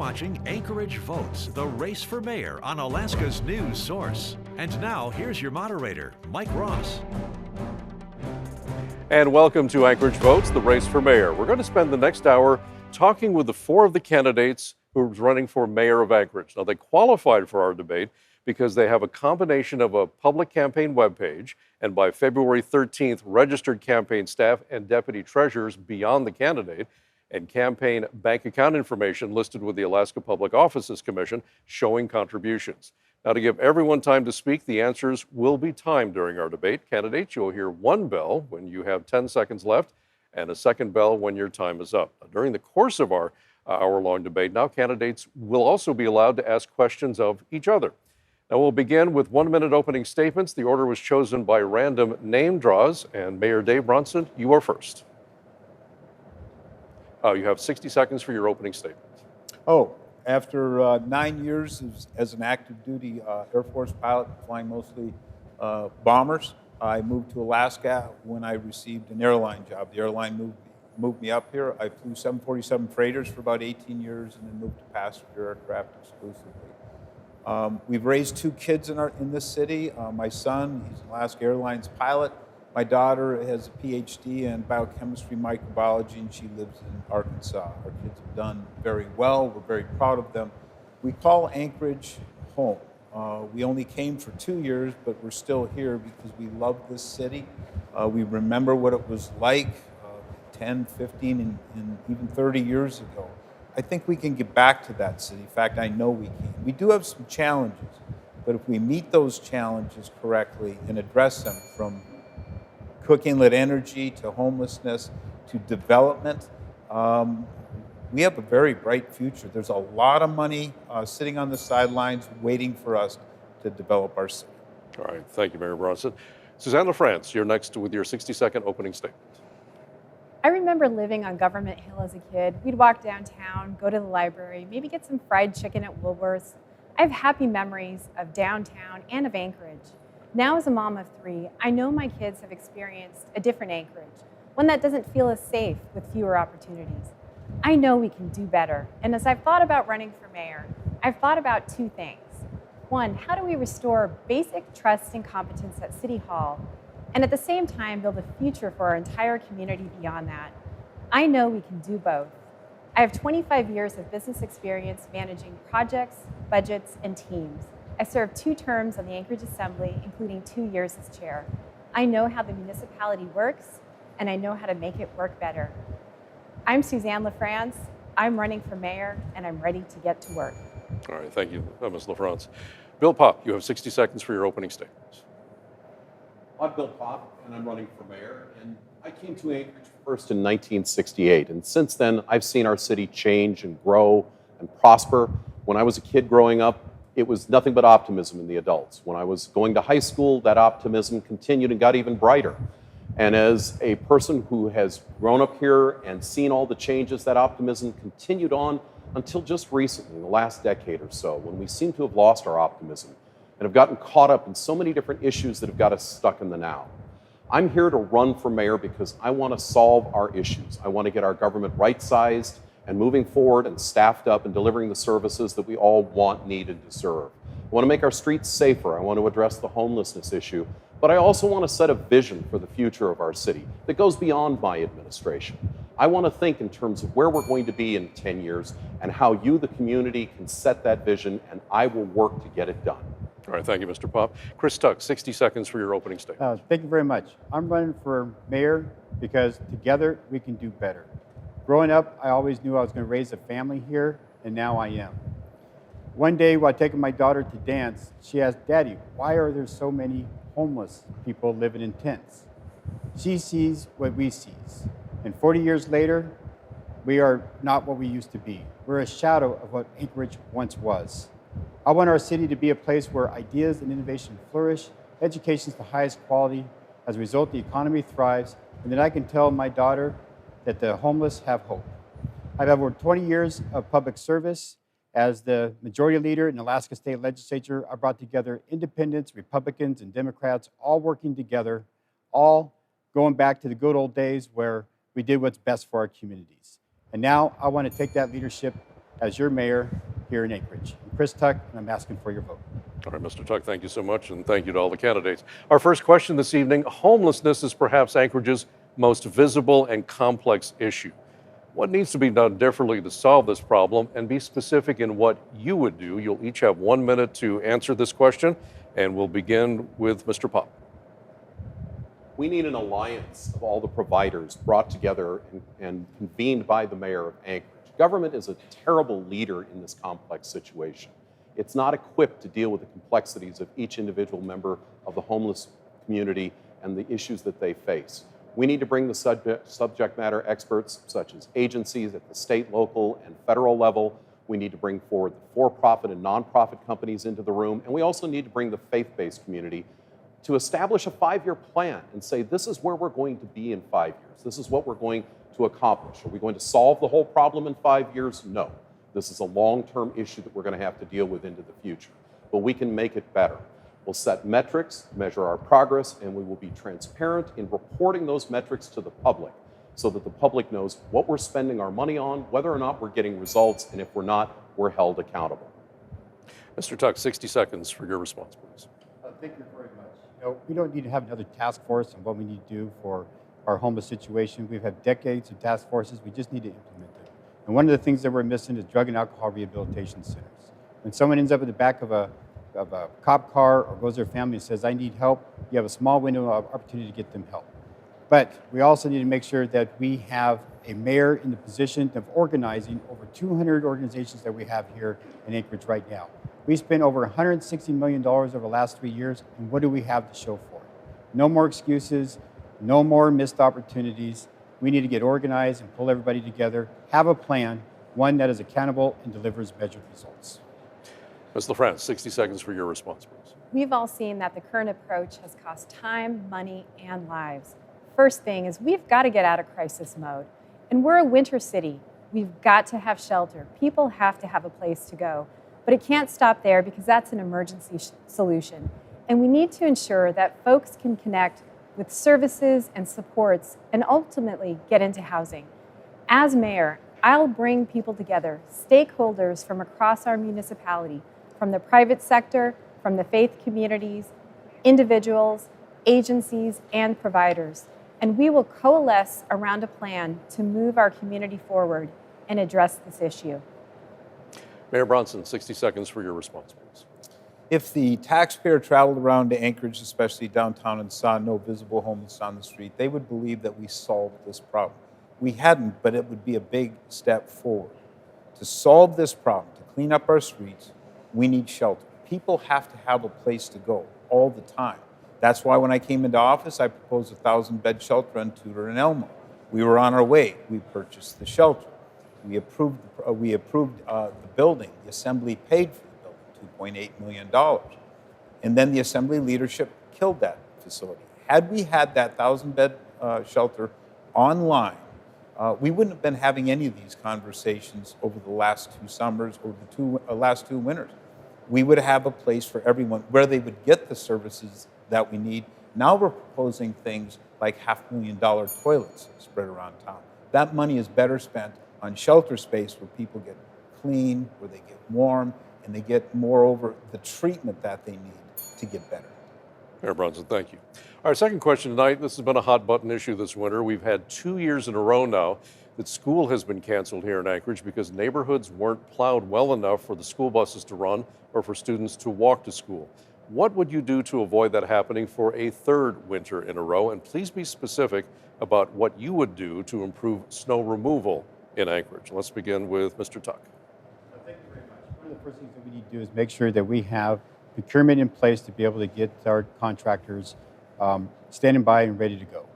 watching Anchorage Votes, the race for mayor on Alaska's news source. And now, here's your moderator, Mike Ross. And welcome to Anchorage Votes, the race for mayor. We're going to spend the next hour talking with the four of the candidates who are running for mayor of Anchorage. Now, they qualified for our debate because they have a combination of a public campaign webpage and by February 13th, registered campaign staff and deputy treasurers beyond the candidate, and campaign bank account information listed with the Alaska Public Offices Commission showing contributions. Now, to give everyone time to speak, the answers will be timed during our debate. Candidates, you'll hear one bell when you have 10 seconds left and a second bell when your time is up. Now, during the course of our hour-long debate, now candidates will also be allowed to ask questions of each other. Now, we'll begin with 1-minute opening statements. The order was chosen by random name draws, and Mayor Dave Bronson, you are first. You have 60 seconds for your opening statement. After 9 years as an active duty Air Force pilot, flying mostly bombers, I moved to Alaska when I received an airline job. The airline moved me up here. I flew 747 freighters for about 18 years and then moved to passenger aircraft exclusively. We've raised 2 kids in this city. My son, he's an Alaska Airlines pilot. My daughter has a PhD in biochemistry, microbiology, and she lives in Arkansas. Our kids have done very well. We're very proud of them. We call Anchorage home. We only came for 2 years, but we're still here because we love this city. We remember what it was like 10, 15, and even 30 years ago. I think we can get back to that city. In fact, I know we can. We do have some challenges, but if we meet those challenges correctly and address them from Cook Inlet energy to homelessness to development, we have a very bright future. There's a lot of money sitting on the sidelines waiting for us to develop our city. All right, thank you, Mayor Bronson. Suzanne LaFrance, you're next with your 60-second opening statement. I remember living on Government Hill as a kid. We'd walk downtown, go to the library, maybe get some fried chicken at Woolworth's. I have happy memories of downtown and of Anchorage. Now, as a mom of 3, I know my kids have experienced a different Anchorage, one that doesn't feel as safe with fewer opportunities. I know we can do better, and as I've thought about running for mayor, I've thought about 2 things. 1, how do we restore basic trust and competence at City Hall, and at the same time build a future for our entire community beyond that? I know we can do both. I have 25 years of business experience managing projects, budgets, and teams. I served 2 terms on the Anchorage Assembly, including 2 years as chair. I know how the municipality works, and I know how to make it work better. I'm Suzanne LaFrance. I'm running for mayor, and I'm ready to get to work. All right, thank you, Ms. LaFrance. Bill Popp, you have 60 seconds for your opening statements. I'm Bill Popp, and I'm running for mayor. And I came to Anchorage first in 1968, and since then, I've seen our city change and grow and prosper. When I was a kid growing up, it was nothing but optimism in the adults. When I was going to high school, that optimism continued and got even brighter. And as a person who has grown up here and seen all the changes, that optimism continued on until just recently, in the last decade or so, when we seem to have lost our optimism and have gotten caught up in so many different issues that have got us stuck in the now. I'm here to run for mayor because I want to solve our issues. I want to get our government right-sized and moving forward and staffed up and delivering the services that we all want, need, and deserve. I want to make our streets safer. I want to address the homelessness issue. But I also want to set a vision for the future of our city that goes beyond my administration. I want to think in terms of where we're going to be in 10 years and how you, the community, can set that vision, and I will work to get it done. All right, thank you, Mr. Popp. Chris Tuck, 60 seconds for your opening statement. Thank you very much. I'm running for mayor because together we can do better. Growing up, I always knew I was going to raise a family here, and now I am. One day, while taking my daughter to dance, she asked, "Daddy, why are there so many homeless people living in tents?" She sees what we see. And 40 years later, we are not what we used to be. We're a shadow of what Anchorage once was. I want our city to be a place where ideas and innovation flourish, education is the highest quality. As a result, the economy thrives, and then I can tell my daughter that the homeless have hope. I've had over 20 years of public service. As the majority leader in the Alaska State Legislature, I brought together independents, Republicans, and Democrats, all working together, all going back to the good old days where we did what's best for our communities. And now I want to take that leadership as your mayor here in Anchorage. I'm Chris Tuck, and I'm asking for your vote. All right, Mr. Tuck, thank you so much, and thank you to all the candidates. Our first question this evening: homelessness is perhaps Anchorage's most visible and complex issue. What needs to be done differently to solve this problem, and be specific in what you would do? You'll each have 1 minute to answer this question, and we'll begin with Mr. Popp. We need an alliance of all the providers brought together and convened by the mayor of Anchorage. Government is a terrible leader in this complex situation. It's not equipped to deal with the complexities of each individual member of the homeless community and the issues that they face. We need to bring the subject matter experts, such as agencies at the state, local, and federal level. We need to bring forward the for-profit and nonprofit companies into the room. And we also need to bring the faith-based community to establish a 5-year plan and say, this is where we're going to be in 5 years. This is what we're going to accomplish. Are we going to solve the whole problem in 5 years? No. This is a long-term issue that we're going to have to deal with into the future. But we can make it better. We'll set metrics, measure our progress, and we will be transparent in reporting those metrics to the public so that the public knows what we're spending our money on, whether or not we're getting results, and if we're not, we're held accountable. Mr. Tuck, 60 seconds for your response, please. Thank you very much. We don't need to have another task force on what we need to do for our homeless situation. We've had decades of task forces. We just need to implement it. And one of the things that we're missing is drug and alcohol rehabilitation centers. When someone ends up in the back of a cop car or goes to their family and says, I need help, you have a small window of opportunity to get them help. But we also need to make sure that we have a mayor in the position of organizing over 200 organizations that we have here in Anchorage right now. We spent over $160 million over the last 3 years, and what do we have to show for it? No more excuses, no more missed opportunities. We need to get organized and pull everybody together, have a plan, one that is accountable and delivers measured results. Ms. LaFrance, 60 seconds for your response, please. We've all seen that the current approach has cost time, money, and lives. First thing is we've got to get out of crisis mode. And we're a winter city. We've got to have shelter. People have to have a place to go. But it can't stop there because that's an emergency solution. And we need to ensure that folks can connect with services and supports and ultimately get into housing. As mayor, I'll bring people together, stakeholders from across our municipality, from the private sector, from the faith communities, individuals, agencies, and providers. And we will coalesce around a plan to move our community forward and address this issue. Mayor Bronson, 60 seconds for your response, please. If the taxpayer traveled around to Anchorage, especially downtown, and saw no visible homeless on the street, they would believe that we solved this problem. We hadn't, but it would be a big step forward. To solve this problem, to clean up our streets, we need shelter. People have to have a place to go all the time. That's why when I came into office, I proposed a 1,000-bed shelter on Tudor and Elmo. We were on our way. We purchased the shelter. We approved the building. The assembly paid for the building, $2.8 million. And then the assembly leadership killed that facility. Had we had that 1,000-bed shelter online, we wouldn't have been having any of these conversations over the last 2 summers or the last 2 winters. We would have a place for everyone where they would get the services that we need. Now we're proposing things like $500,000 toilets spread around town. That money is better spent on shelter space where people get clean, where they get warm, and they get, moreover, the treatment that they need to get better. Mayor Bronson, thank you. Our second question tonight, this has been a hot button issue this winter. We've had 2 years in a row now that school has been canceled here in Anchorage because neighborhoods weren't plowed well enough for the school buses to run or for students to walk to school. What would you do to avoid that happening for a third winter in a row? And please be specific about what you would do to improve snow removal in Anchorage. Let's begin with Mr. Tuck. Thank you very much. One of the first things that we need to do is make sure that we have procurement in place to be able to get our contractors standing by and ready to go.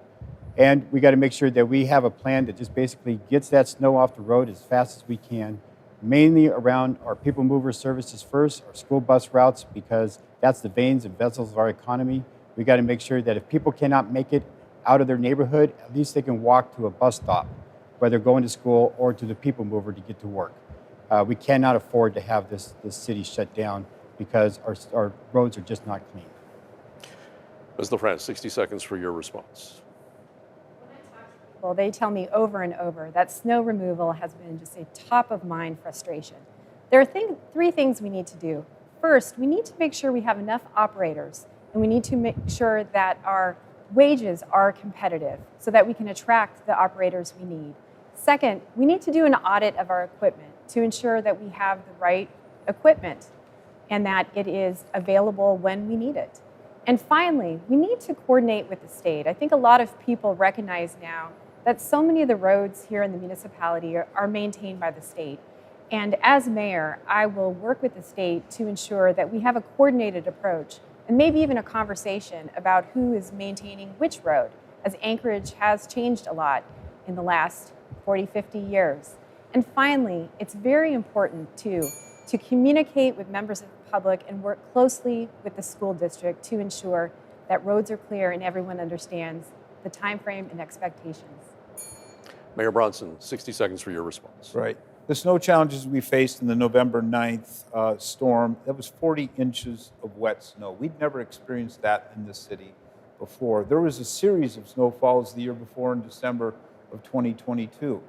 And we got to make sure that we have a plan that just basically gets that snow off the road as fast as we can, mainly around our people mover services first, our school bus routes, because that's the veins and vessels of our economy. We got to make sure that if people cannot make it out of their neighborhood, at least they can walk to a bus stop, whether going to school or to the people mover to get to work. We cannot afford to have this city shut down because our roads are just not clean. Ms. LaFrance, 60 seconds for your response. people, they tell me over and over that snow removal has been just a top of mind frustration. There are three things we need to do. First, we need to make sure we have enough operators, and we need to make sure that our wages are competitive so that we can attract the operators we need. Second, we need to do an audit of our equipment to ensure that we have the right equipment and that it is available when we need it. And finally, we need to coordinate with the state. I think a lot of people recognize now that so many of the roads here in the municipality are maintained by the state. And as mayor, I will work with the state to ensure that we have a coordinated approach and maybe even a conversation about who is maintaining which road, as Anchorage has changed a lot in the last 40, 50 years. And finally, it's very important too to communicate with members of the public and work closely with the school district to ensure that roads are clear and everyone understands the time frame and expectations. Mayor Bronson, 60 seconds for your response. Right. The snow challenges we faced in the November 9th storm, that was 40 inches of wet snow. We'd never experienced that in this city before. There was a series of snowfalls the year before in December of 2022.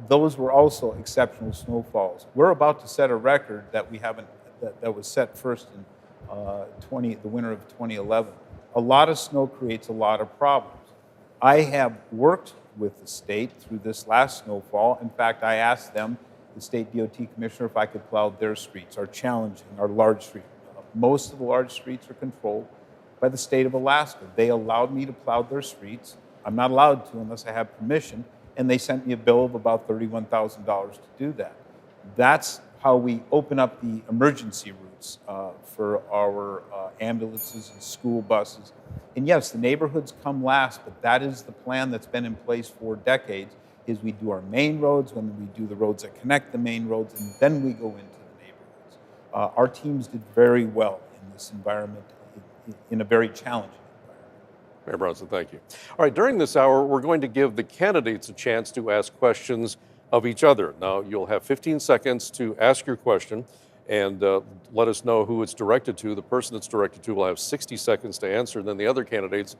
Those were also exceptional snowfalls. We're about to set a record that we haven't, that was set first in the winter of 2011. A lot of snow creates a lot of problems. I have worked with the state through this last snowfall. In fact, I asked them, the state DOT commissioner, if I could plow their streets, our challenging, our large streets. Most of the large streets are controlled by the state of Alaska. They allowed me to plow their streets. I'm not allowed to unless I have permission, and they sent me a bill of about $31,000 to do that. That's how we open up the emergency routes for our ambulances and school buses. And yes, the neighborhoods come last, but that is the plan that's been in place for decades, is we do our main roads, when we do the roads that connect the main roads, and then we go into the neighborhoods. Our teams did very well in this environment, in a very challenging environment. Mayor Bronson, thank you. All right, during this hour, we're going to give the candidates a chance to ask questions of each other. Now, you'll have 15 seconds to ask your question and let us know who it's directed to. The person it's directed to will have 60 seconds to answer, and then the other candidates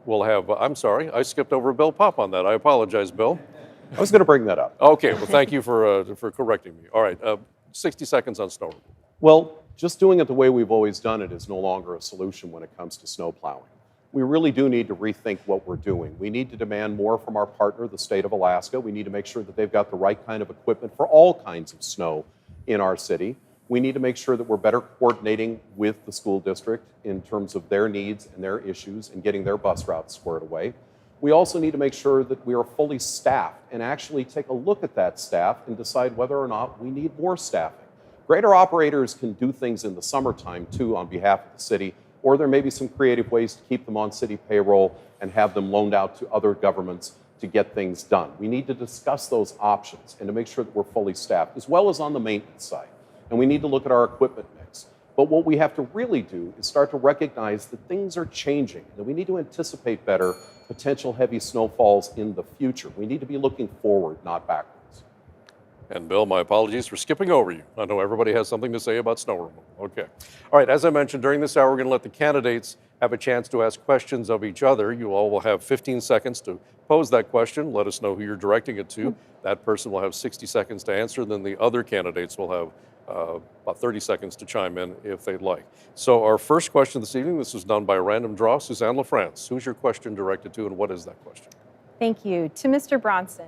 will have, I'm sorry, I skipped over Bill Popp on that. I apologize, Bill. I was going to bring that up. Okay, well, thank you for correcting me. All right, 60 seconds on snow removal. Well, just doing it the way we've always done it is no longer a solution when it comes to snow plowing. We really do need to rethink what we're doing. We need to demand more from our partner, the state of Alaska. We need to make sure that they've got the right kind of equipment for all kinds of snow in our city. We need to make sure that we're better coordinating with the school district in terms of their needs and their issues and getting their bus routes squared away. We also need to make sure that we are fully staffed and actually take a look at that staff and decide whether or not we need more staffing. Grader operators can do things in the summertime too on behalf of the city, or there may be some creative ways to keep them on city payroll and have them loaned out to other governments to get things done. We need to discuss those options and to make sure that we're fully staffed, as well as on the maintenance side. And we need to look at our equipment mix. But what we have to really do is start to recognize that things are changing, that we need to anticipate better potential heavy snowfalls in the future. We need to be looking forward, not backwards. And Bill, my apologies for skipping over you. I know everybody has something to say about snow removal. Okay. All right, as I mentioned, during this hour, we're going to let the candidates have a chance to ask questions of each other. You all will have 15 seconds to pose that question. Let us know who you're directing it to. That person will have 60 seconds to answer. Then the other candidates will have about 30 seconds to chime in if they'd like. So our first question this evening, this was done by a random draw. Suzanne LaFrance, who's your question directed to, and what is that question? Thank you. To Mr. Bronson,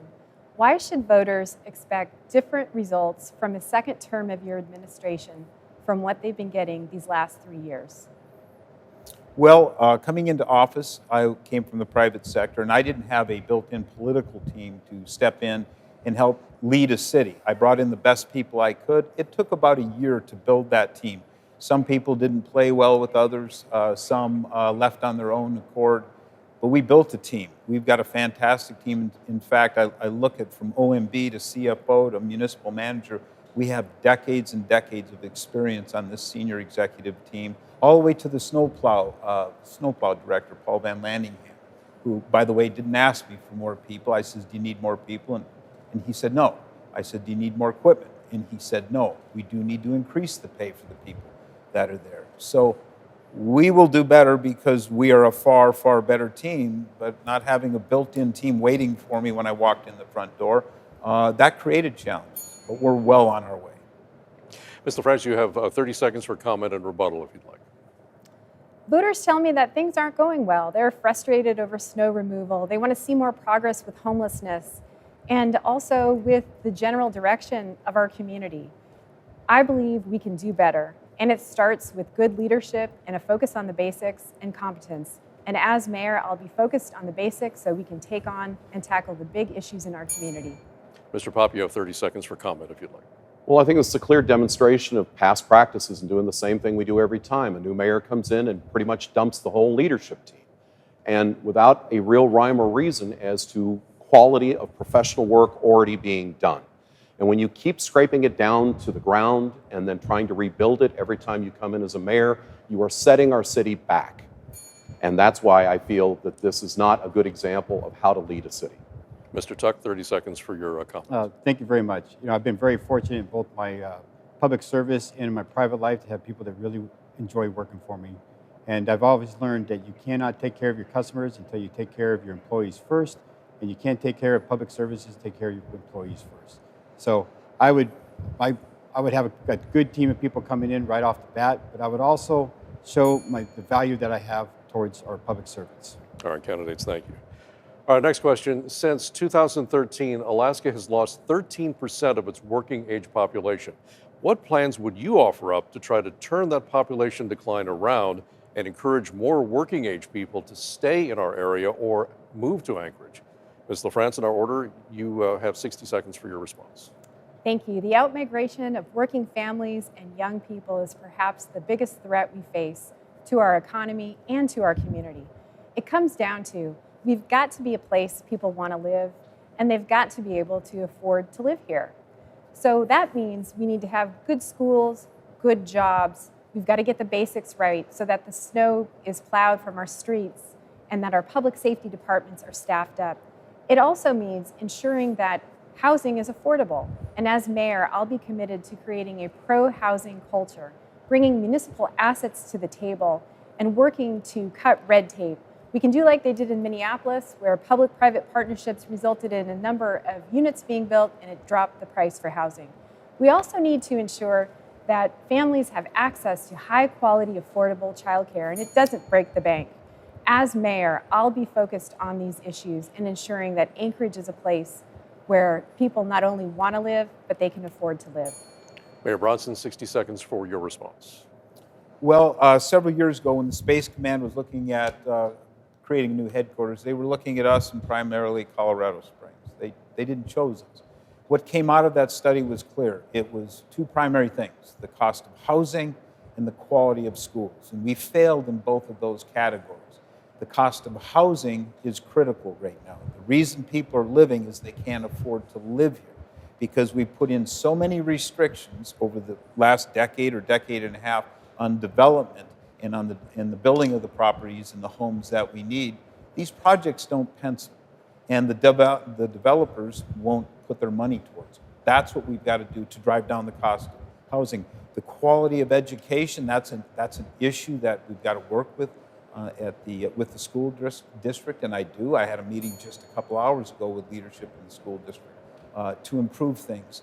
why should voters expect different results from a second term of your administration from what they've been getting these last 3 years? Well, coming into office, I came from the private sector, and I didn't have a built-in political team to step in and help lead a city. I brought in the best people I could. It took about a year to build that team. Some people didn't play well with others. Some left on their own accord. But we built a team. We've got a fantastic team. In fact, I look at from OMB to CFO to municipal manager, we have decades and decades of experience on this senior executive team, all the way to the snowplow director, Paul Van Landingham, who, by the way, didn't ask me for more people. I said, do you need more people? And he said, no. I said, do you need more equipment? And he said, no. We do need to increase the pay for the people that are there. So We will do better because we are a far, far better team, but not having a built-in team waiting for me when I walked in the front door, that created challenges, but we're well on our way. Ms. LaFrance, you have 30 seconds for comment and rebuttal if you'd like. Voters tell me that things aren't going well. They're frustrated over snow removal. They want to see more progress with homelessness and also with the general direction of our community. I believe we can do better, and it starts with good leadership and a focus on the basics and competence. And as mayor, I'll be focused on the basics so we can take on and tackle the big issues in our community. Mr. Popp, you have 30 seconds for comment if you'd like. Well, I think it's a clear demonstration of past practices and doing the same thing we do every time. A new mayor comes in and pretty much dumps the whole leadership team. And without a real rhyme or reason as to quality of professional work already being done. And when you keep scraping it down to the ground and then trying to rebuild it every time you come in as a mayor, you are setting our city back. And that's why I feel that this is not a good example of how to lead a city. Mr. Tuck, 30 seconds for your comment. Thank you very much. I've been very fortunate in both my public service and in my private life to have people that really enjoy working for me. And I've always learned that you cannot take care of your customers until you take care of your employees first, and you can't take care of public services, take care of your employees first. So I would have a good team of people coming in right off the bat, but I would also show the value that I have towards our public servants. All right, candidates, thank you. All right, next question. Since 2013, Alaska has lost 13% of its working age population. What plans would you offer up to try to turn that population decline around and encourage more working age people to stay in our area or move to Anchorage? Ms. LaFrance, in our order, you have 60 seconds for your response. Thank you. The outmigration of working families and young people is perhaps the biggest threat we face to our economy and to our community. It comes down to we've got to be a place people want to live, and they've got to be able to afford to live here. So that means we need to have good schools, good jobs. We've got to get the basics right so that the snow is plowed from our streets and that our public safety departments are staffed up. It also means ensuring that housing is affordable. And as mayor, I'll be committed to creating a pro-housing culture, bringing municipal assets to the table, and working to cut red tape. We can do like they did in Minneapolis, where public-private partnerships resulted in a number of units being built and it dropped the price for housing. We also need to ensure that families have access to high-quality, affordable childcare, and it doesn't break the bank. As mayor, I'll be focused on these issues and ensuring that Anchorage is a place where people not only want to live, but they can afford to live. Mayor Bronson, 60 seconds for your response. Well, several years ago when the Space Command was looking at creating new headquarters, they were looking at us in primarily Colorado Springs. They didn't choose us. What came out of that study was clear. It was two primary things, the cost of housing and the quality of schools. And we failed in both of those categories. The cost of housing is critical right now. The reason people are living is they can't afford to live here because we put in so many restrictions over the last decade or decade and a half on development and on the building of the properties and the homes that we need. These projects don't pencil, and the developers won't put their money towards it. That's what we've got to do to drive down the cost of housing. The quality of education, that's an issue that we've got to work with with the school district, and I do. I had a meeting just a couple hours ago with leadership in the school district to improve things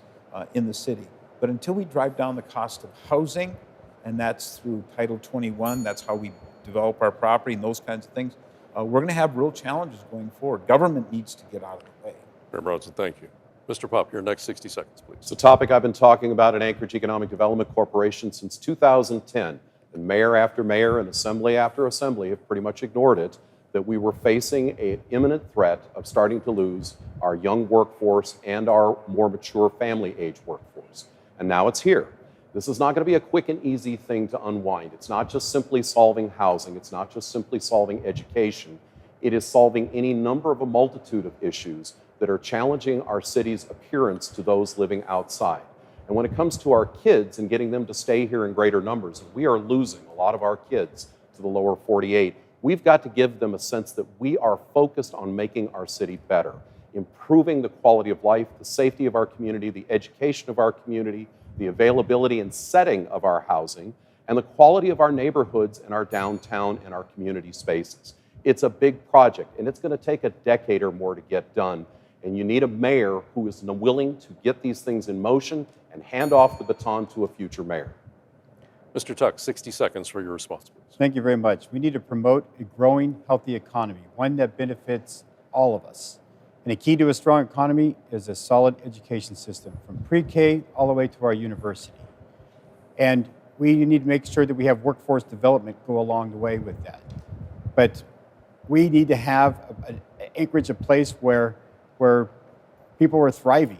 in the city. But until we drive down the cost of housing, and that's through Title 21, that's how we develop our property and those kinds of things, we're going to have real challenges going forward. Government needs to get out of the way. Mayor Bronson, thank you. Mr. Popp, your next 60 seconds, please. It's a topic I've been talking about at Anchorage Economic Development Corporation since 2010. And mayor after mayor and assembly after assembly have pretty much ignored it, that we were facing an imminent threat of starting to lose our young workforce and our more mature family age workforce. And now it's here. This is not going to be a quick and easy thing to unwind. It's not just simply solving housing. It's not just simply solving education. It is solving any number of a multitude of issues that are challenging our city's appearance to those living outside. And when it comes to our kids and getting them to stay here in greater numbers, and we are losing a lot of our kids to the lower 48, we've got to give them a sense that we are focused on making our city better, improving the quality of life, the safety of our community, the education of our community, the availability and setting of our housing, and the quality of our neighborhoods and our downtown and our community spaces. It's a big project, and it's going to take a decade or more to get done. And you need a mayor who is willing to get these things in motion and hand off the baton to a future mayor. Mr. Tuck, 60 seconds for your response, please. Thank you very much. We need to promote a growing, healthy economy, one that benefits all of us. And a key to a strong economy is a solid education system, from pre-K all the way to our university. And we need to make sure that we have workforce development go along the way with that. But we need to have Anchorage a place where people are thriving.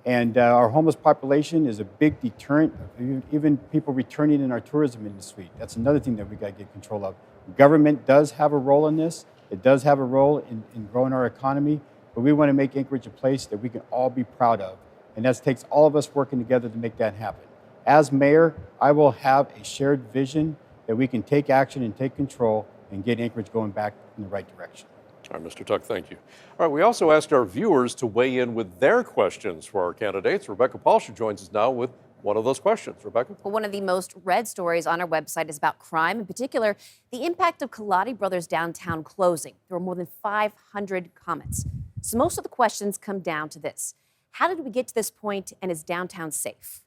And our homeless population is a big deterrent of even people returning in our tourism industry. That's another thing that we got to get control of. Government does have a role in this. It does have a role in growing our economy, but we want to make Anchorage a place that we can all be proud of. And that takes all of us working together to make that happen. As mayor, I will have a shared vision that we can take action and take control and get Anchorage going back in the right direction. All right, Mr. Tuck, thank you. All right, we also asked our viewers to weigh in with their questions for our candidates. Rebecca Palsher joins us now with one of those questions. Rebecca? Well, one of the most read stories on our website is about crime, in particular, the impact of Kaladi Brothers downtown closing. There were more than 500 comments. So most of the questions come down to this. How did we get to this point, and is downtown safe?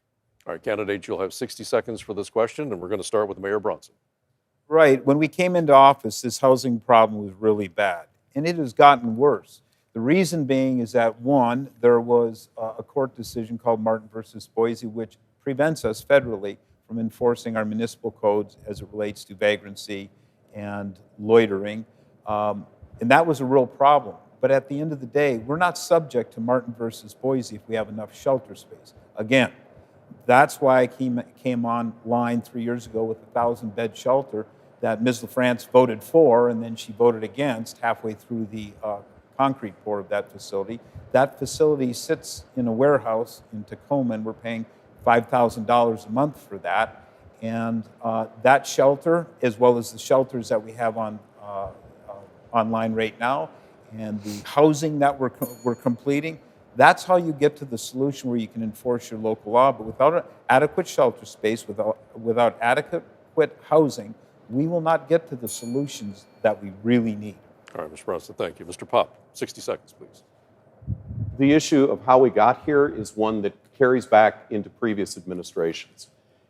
All right, candidates, you'll have 60 seconds for this question, and we're going to start with Mayor Bronson. Right. When we came into office, this housing problem was really bad, and it has gotten worse. The reason being is that, one, there was a court decision called Martin versus Boise, which prevents us federally from enforcing our municipal codes as it relates to vagrancy and loitering. And that was a real problem. But at the end of the day, we're not subject to Martin versus Boise if we have enough shelter space. Again, that's why I came online 3 years ago with a 1,000-bed shelter that Ms. LaFrance voted for, and then she voted against halfway through the concrete pour of that facility. That facility sits in a warehouse in Tacoma, and we're paying $5,000 a month for that. And that shelter, as well as the shelters that we have online right now, and the housing that we're completing, that's how you get to the solution where you can enforce your local law. But without adequate shelter space, without adequate housing, we will not get to the solutions that we really need. All right, Mr. Bronson, thank you. Mr. Popp, 60 seconds, please. The issue of how we got here is one that carries back into previous administrations.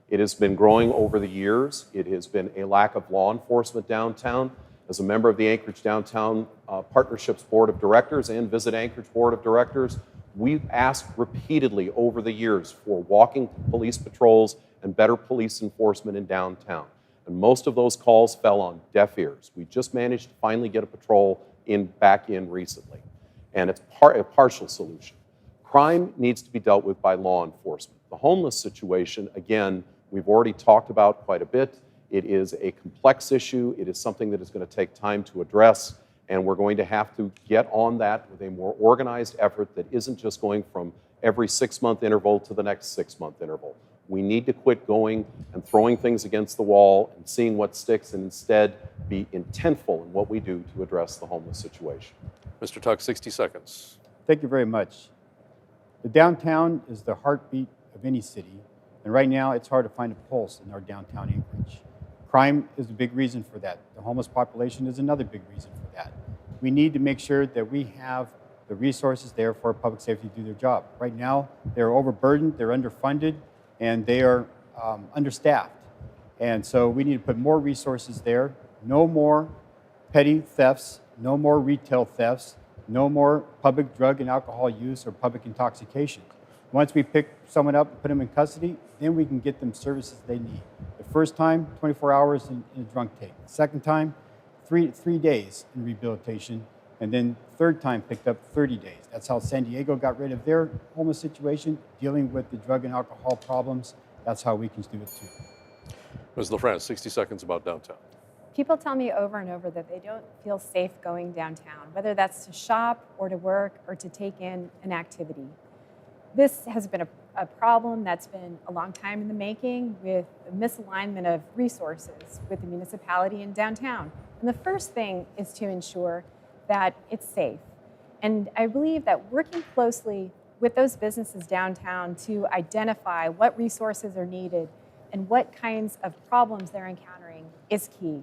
It has been growing over the years. It has been a lack of law enforcement downtown. As a member of the Anchorage Downtown Partnerships Board of Directors and Visit Anchorage Board of Directors, we've asked repeatedly over the years for walking police patrols and better police enforcement in downtown. And most of those calls fell on deaf ears. We just managed to finally get a patrol back in recently. And it's a partial solution. Crime needs to be dealt with by law enforcement. The homeless situation, again, we've already talked about quite a bit. It is a complex issue. It is something that is going to take time to address, and we're going to have to get on that with a more organized effort that isn't just going from every 6-month interval to the next 6-month interval. We need to quit going and throwing things against the wall and seeing what sticks, and instead be intentful in what we do to address the homeless situation. Mr. Tuck, 60 seconds. Thank you very much. The downtown is the heartbeat of any city, and right now it's hard to find a pulse in our downtown Anchorage. Crime is a big reason for that. The homeless population is another big reason for that. We need to make sure that we have the resources there for public safety to do their job. Right now, they're overburdened, they're underfunded, and they are understaffed. And so we need to put more resources there. No more petty thefts, no more retail thefts, no more public drug and alcohol use or public intoxication. Once we pick someone up and put them in custody, then we can get them services they need. The first time, 24 hours in a drunk tank. Second time, three days in rehabilitation. And then third time picked up 30 days. That's how San Diego got rid of their homeless situation, dealing with the drug and alcohol problems. That's how we can do it too. Ms. LaFrance, 60 seconds about downtown. People tell me over and over that they don't feel safe going downtown, whether that's to shop or to work or to take in an activity. This has been a problem that's been a long time in the making, with a misalignment of resources with the municipality and downtown. And the first thing is to ensure that it's safe. And I believe that working closely with those businesses downtown to identify what resources are needed, and what kinds of problems they're encountering is key.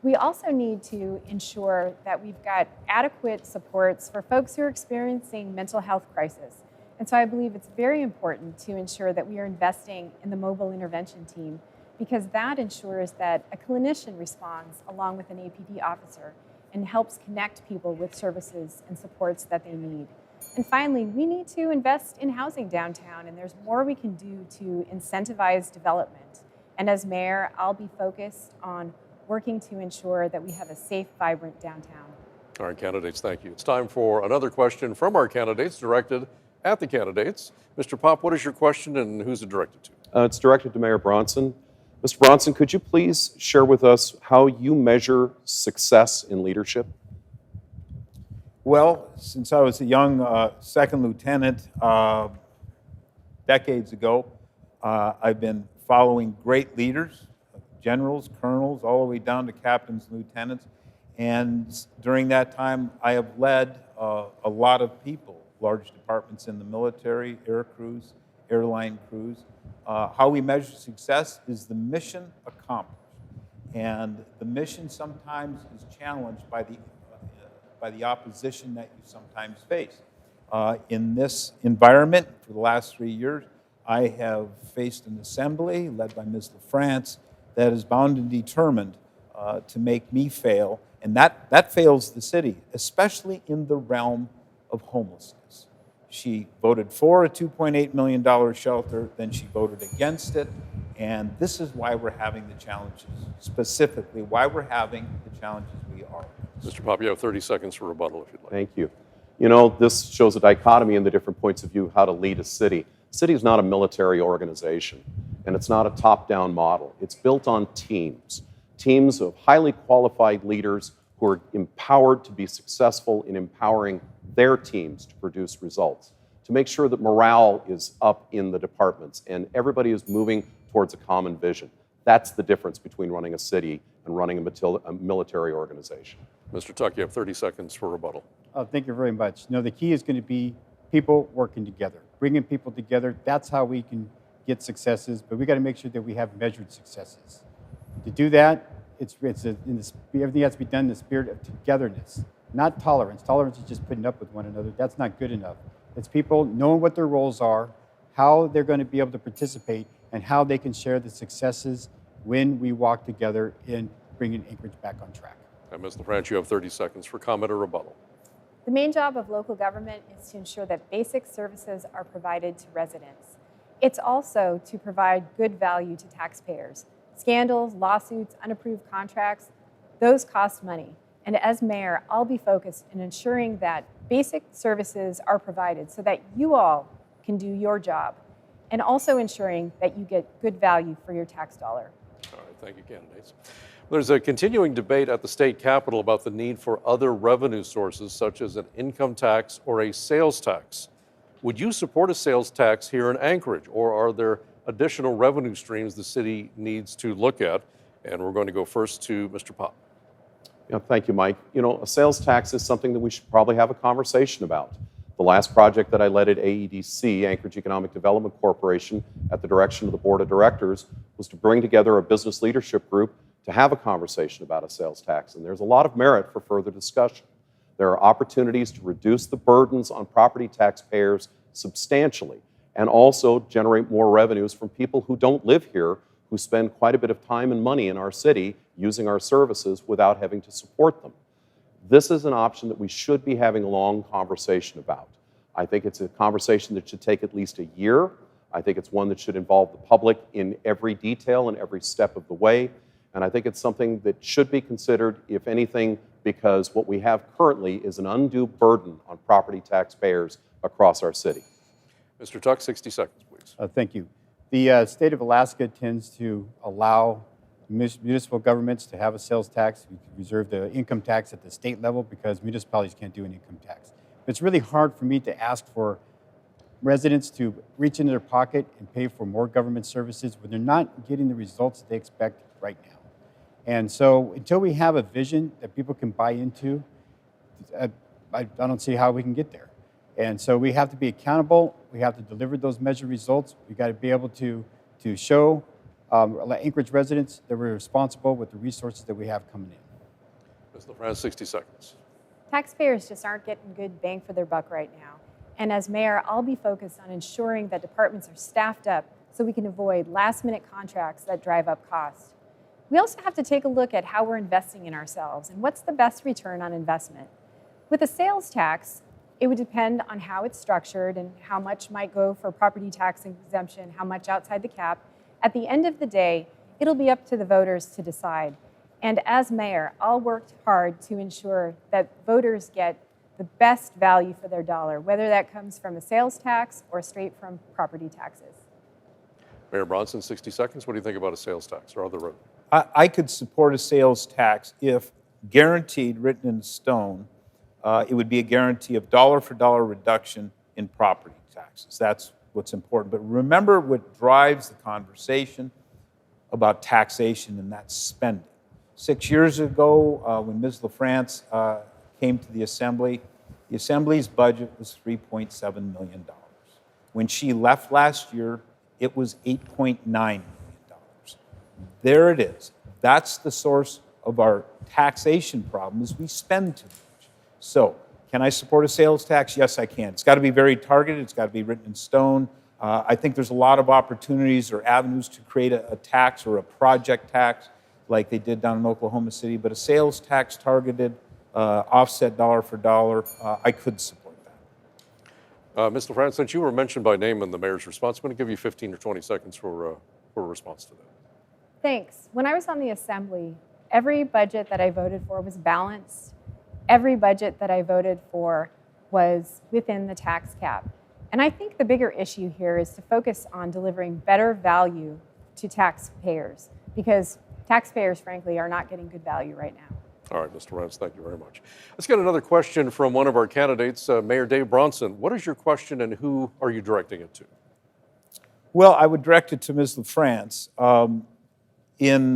We also need to ensure that we've got adequate supports for folks who are experiencing mental health crisis. And so I believe it's very important to ensure that we are investing in the mobile intervention team, because that ensures that a clinician responds along with an APD officer and helps connect people with services and supports that they need. And finally, we need to invest in housing downtown, and there's more we can do to incentivize development. And as mayor, I'll be focused on working to ensure that we have a safe, vibrant downtown. All right, candidates, thank you. It's time for another question from our candidates directed at the candidates. Mr. Popp, what is your question and who's it directed to? It's directed to Mayor Bronson. Mr. Bronson, could you please share with us how you measure success in leadership? Well, since I was a young second lieutenant decades ago, I've been following great leaders, generals, colonels, all the way down to captains, lieutenants. And during that time, I have led a lot of people, large departments in the military, air crews, airline crews. How we measure success is the mission accomplished. And the mission sometimes is challenged by the opposition that you sometimes face. In this environment, for the last 3 years, I have faced an assembly led by Ms. LaFrance that is bound and determined to make me fail, and that fails the city, especially in the realm of homelessness. She voted for a $2.8 million shelter, then she voted against it, and this is why we're having the challenges, specifically why we're having the challenges we are. Mr. Popp, you have 30 seconds for rebuttal if you'd like. Thank you. You know, this shows a dichotomy in the different points of view how to lead a city. A city is not a military organization, and it's not a top-down model. It's built on teams, teams of highly qualified leaders who are empowered to be successful in empowering their teams to produce results, to make sure that morale is up in the departments and everybody is moving towards a common vision. That's the difference between running a city and running a military organization. Mr. Tuck, you have 30 seconds for rebuttal. Thank you very much. No, the key is going to be people working together, bringing people together. That's how we can get successes, but we got to make sure that we have measured successes. To do that, everything has to be done in the spirit of togetherness, not tolerance. Tolerance is just putting up with one another. That's not good enough. It's people knowing what their roles are, how they're going to be able to participate, and how they can share the successes when we walk together in bringing Anchorage back on track. And Ms. LaFrance, you have 30 seconds for comment or rebuttal. The main job of local government is to ensure that basic services are provided to residents. It's also to provide good value to taxpayers. Scandals, lawsuits, unapproved contracts, those cost money. And as mayor, I'll be focused in ensuring that basic services are provided so that you all can do your job, and also ensuring that you get good value for your tax dollar. All right, thank you, candidates. There's a continuing debate at the state capitol about the need for other revenue sources, such as an income tax or a sales tax. Would you support a sales tax here in Anchorage, or are there additional revenue streams the city needs to look at? And we're going to go first to Mr. Popp. Yeah, thank you, Mike. You know, a sales tax is something that we should probably have a conversation about. The last project that I led at AEDC, Anchorage Economic Development Corporation, at the direction of the board of directors, was to bring together a business leadership group to have a conversation about a sales tax. And there's a lot of merit for further discussion. There are opportunities to reduce the burdens on property taxpayers substantially, and also generate more revenues from people who don't live here, who spend quite a bit of time and money in our city using our services without having to support them. This is an option that we should be having a long conversation about. I think it's a conversation that should take at least a year. I think it's one that should involve the public in every detail and every step of the way. And I think it's something that should be considered, if anything, because what we have currently is an undue burden on property taxpayers across our city. Mr. Tuck, 60 seconds, please. Thank you. The state of Alaska tends to allow municipal governments to have a sales tax. We reserve the income tax at the state level because municipalities can't do an income tax. It's really hard for me to ask for residents to reach into their pocket and pay for more government services when they're not getting the results they expect right now. And so until we have a vision that people can buy into, I don't see how we can get there. And so we have to be accountable. We have to deliver those measured results. We got to be able to show Anchorage residents, that we're responsible with the resources that we have coming in. Ms. LaFrance, 60 seconds. Taxpayers just aren't getting good bang for their buck right now. And as mayor, I'll be focused on ensuring that departments are staffed up so we can avoid last-minute contracts that drive up costs. We also have to take a look at how we're investing in ourselves and what's the best return on investment. With a sales tax, it would depend on how it's structured and how much might go for property tax exemption, how much outside the cap. At the end of the day, it'll be up to the voters to decide. And as mayor, I'll work hard to ensure that voters get the best value for their dollar, whether that comes from a sales tax or straight from property taxes. Mayor Bronson, 60 seconds. What do you think about a sales tax or other? I could support a sales tax if guaranteed, written in stone. It would be a guarantee of dollar for dollar reduction in property taxes. That's what's important. But remember what drives the conversation about taxation, and that's spending. 6 years ago, when Ms. LaFrance came to the Assembly's budget was $3.7 million. When she left last year, it was $8.9 million. There it is. That's the source of our taxation problem, is we spend too much. So, can I support a sales tax? Yes, I can. It's got to be very targeted. It's got to be written in stone. I think there's a lot of opportunities or avenues to create a tax or a project tax like they did down in Oklahoma City, but a sales tax targeted, offset dollar for dollar, I could support that. Ms. LaFrance, since you were mentioned by name in the mayor's response, I'm going to give you 15 or 20 seconds for a response to that. Thanks. When I was on the Assembly, every budget that I voted for was balanced. Every budget that I voted for was within the tax cap. And I think the bigger issue here is to focus on delivering better value to taxpayers, because taxpayers, frankly, are not getting good value right now. All right, Mr. Rentz, thank you very much. Let's get another question from one of our candidates, Mayor Dave Bronson. What is your question and who are you directing it to? Well, I would direct it to Ms. LaFrance. In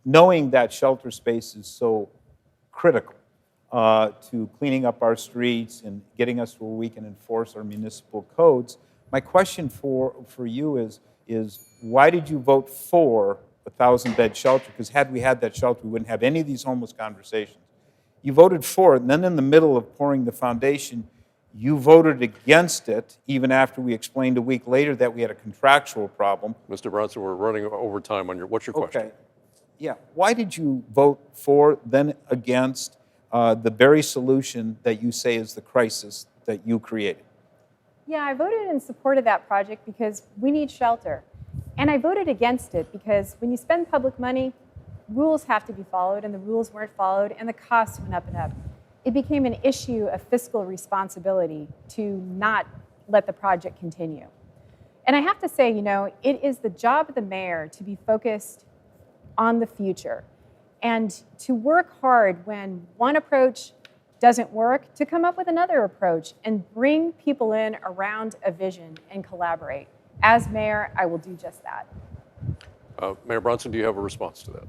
knowing that shelter space is so critical to cleaning up our streets and getting us where we can enforce our municipal codes, my question for you is why did you vote for a 1,000-bed shelter? Because had we had that shelter, we wouldn't have any of these homeless conversations. You voted for it, and then in the middle of pouring the foundation, you voted against it, even after we explained a week later that we had a contractual problem. Mr. Bronson, we're running over time on what's your question? Okay. Yeah. Why did you vote for, then against, the very solution that you say is the crisis that you created? Yeah, I voted in support of that project because we need shelter. And I voted against it because when you spend public money, rules have to be followed, and the rules weren't followed, and the costs went up and up. It became an issue of fiscal responsibility to not let the project continue. And I have to say, it is the job of the mayor to be focused on the future and to work hard when one approach doesn't work, to come up with another approach and bring people in around a vision and collaborate. As mayor, I will do just that. Mayor Bronson, do you have a response to that?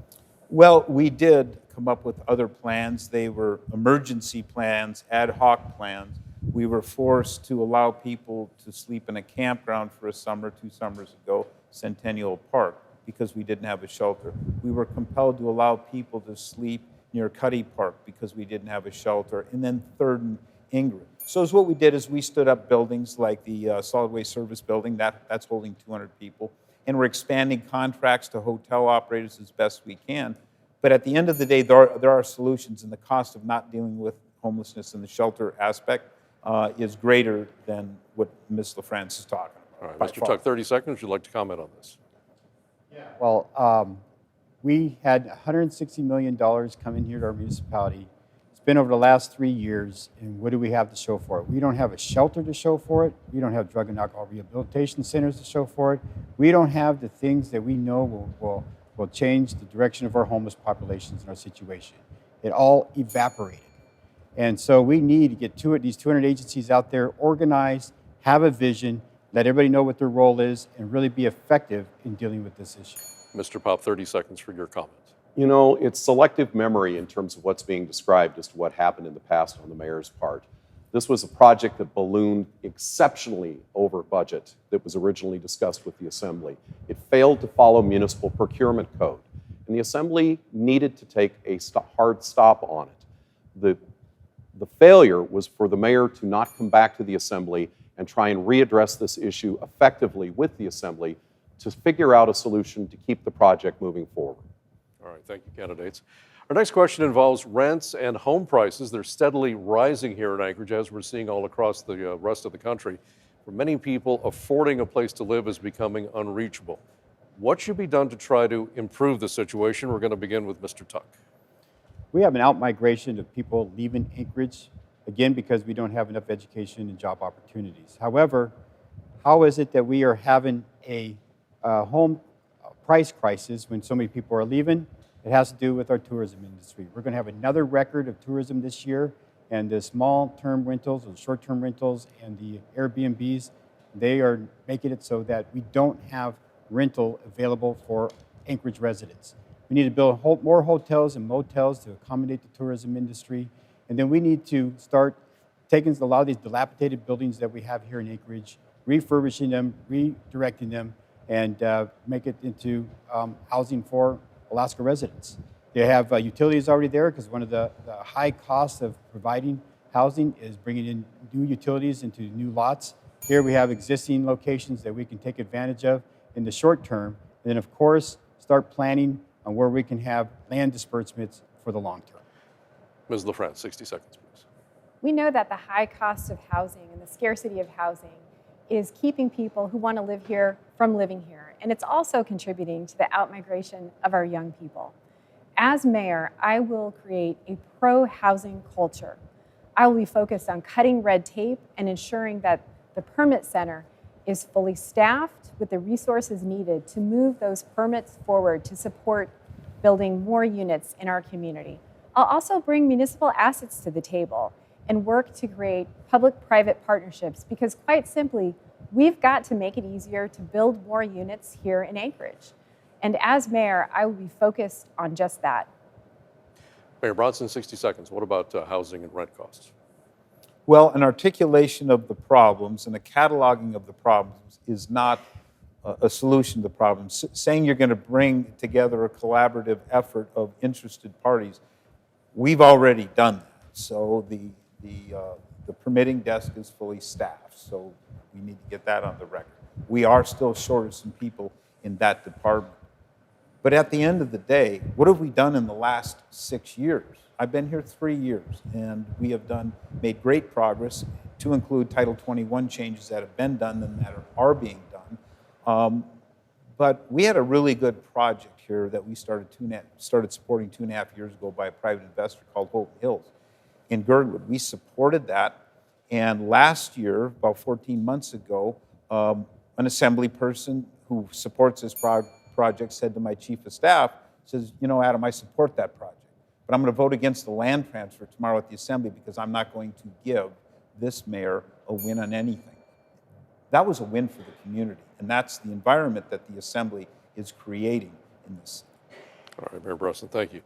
Well, we did come up with other plans. They were emergency plans, ad hoc plans. We were forced to allow people to sleep in a campground for a summer 2 summers ago, Centennial Park, because we didn't have a shelter. We were compelled to allow people to sleep near Cuddy Park because we didn't have a shelter, and then 3rd and Ingram. So what we did is we stood up buildings like the Solid Waste Service Building, that's holding 200 people, and we're expanding contracts to hotel operators as best we can. But at the end of the day, there are solutions, and the cost of not dealing with homelessness and the shelter aspect is greater than what Ms. LaFrance is talking about. All right, Mr. Tuck, 30 seconds. Would you like to comment on this? Yeah. Well, we had $160 million come in here to our municipality. It's been over the last 3 years, and what do we have to show for it? We don't have a shelter to show for it. We don't have drug and alcohol rehabilitation centers to show for it. We don't have the things that we know will change the direction of our homeless populations and our situation. It all evaporated. And so we need to get these 200 agencies out there, organized, have a vision, let everybody know what their role is, and really be effective in dealing with this issue. Mr. Popp, 30 seconds for your comment. It's selective memory in terms of what's being described as to what happened in the past on the mayor's part. This was a project that ballooned exceptionally over budget that was originally discussed with the Assembly. It failed to follow municipal procurement code, and the Assembly needed to take a hard stop on it. The failure was for the mayor to not come back to the Assembly and try and readdress this issue effectively with the Assembly to figure out a solution to keep the project moving forward. All right, thank you, candidates. Our next question involves rents and home prices. They're steadily rising here in Anchorage, as we're seeing all across the rest of the country. For many people, affording a place to live is becoming unreachable. What should be done to try to improve the situation? We're going to begin with Mr. Tuck. We have an out-migration of people leaving Anchorage, again, because we don't have enough education and job opportunities. However, how is it that we are having a home price crisis when so many people are leaving? It has to do with our tourism industry. We're going to have another record of tourism this year, and the small-term rentals, or short-term rentals, and the Airbnbs, they are making it so that we don't have rental available for Anchorage residents. We need to build more hotels and motels to accommodate the tourism industry. And then we need to start taking a lot of these dilapidated buildings that we have here in Anchorage, refurbishing them, redirecting them, and make it into housing for Alaska residents. They have utilities already there, because one of the high costs of providing housing is bringing in new utilities into new lots. Here we have existing locations that we can take advantage of in the short term. And then, of course, start planning on where we can have land disbursements for the long term. Ms. LaFrance, 60 seconds, please. We know that the high cost of housing and the scarcity of housing is keeping people who want to live here from living here. And it's also contributing to the outmigration of our young people. As mayor, I will create a pro-housing culture. I will be focused on cutting red tape and ensuring that the permit center is fully staffed with the resources needed to move those permits forward to support building more units in our community. I'll also bring municipal assets to the table and work to create public-private partnerships, because quite simply, we've got to make it easier to build more units here in Anchorage. And as mayor, I will be focused on just that. Mayor Bronson, 60 seconds. What about housing and rent costs? Well, an articulation of the problems and a cataloging of the problems is not a solution to the problems. Saying you're going to bring together a collaborative effort of interested parties, we've already done that. So the permitting desk is fully staffed, so we need to get that on the record. We are still short of some people in that department. But at the end of the day, what have we done in the last 6 years? I've been here 3 years, and we have made great progress, to include Title 21 changes that have been done and that are being done. But we had a really good project here that we started supporting 2.5 years ago by a private investor called Hope Hills in Girdwood. We supported that, and last year, about 14 months ago, an assembly person who supports this project said to my chief of staff, says, you know, Adam, I support that project, but I'm going to vote against the land transfer tomorrow at the assembly because I'm not going to give this mayor a win on anything. That was a win for the community, and that's the environment that the assembly is creating in this. All right, Mayor Bronson, thank you.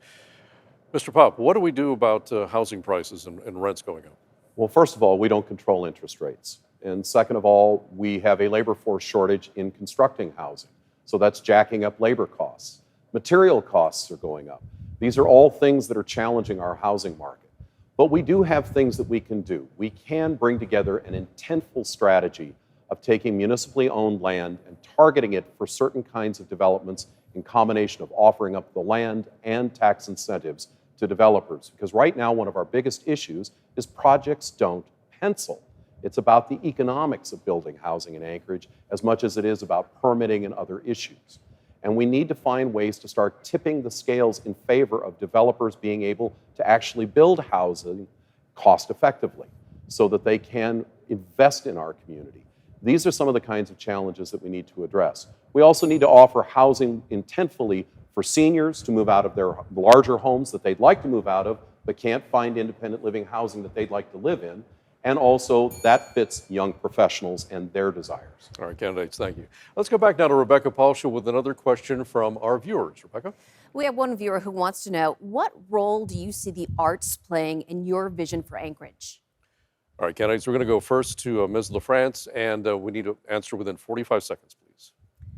Mr. Popp, what do we do about housing prices and rents going up? Well, first of all, we don't control interest rates. And second of all, we have a labor force shortage in constructing housing. So that's jacking up labor costs. Material costs are going up. These are all things that are challenging our housing market. But we do have things that we can do. We can bring together an intentful strategy of taking municipally owned land and targeting it for certain kinds of developments in combination of offering up the land and tax incentives to developers. Because right now, one of our biggest issues is projects don't pencil. It's about the economics of building housing in Anchorage as much as it is about permitting and other issues. And we need to find ways to start tipping the scales in favor of developers being able to actually build housing cost effectively so that they can invest in our community. These are some of the kinds of challenges that we need to address. We also need to offer housing intentfully for seniors to move out of their larger homes that they'd like to move out of, but can't find independent living housing that they'd like to live in. And also, that fits young professionals and their desires. All right, candidates, thank you. Let's go back now to Rebecca Paulsha with another question from our viewers. Rebecca? We have one viewer who wants to know, what role do you see the arts playing in your vision for Anchorage? All right, candidates, we're going to go first to Ms. LaFrance, and we need to answer within 45 seconds, please.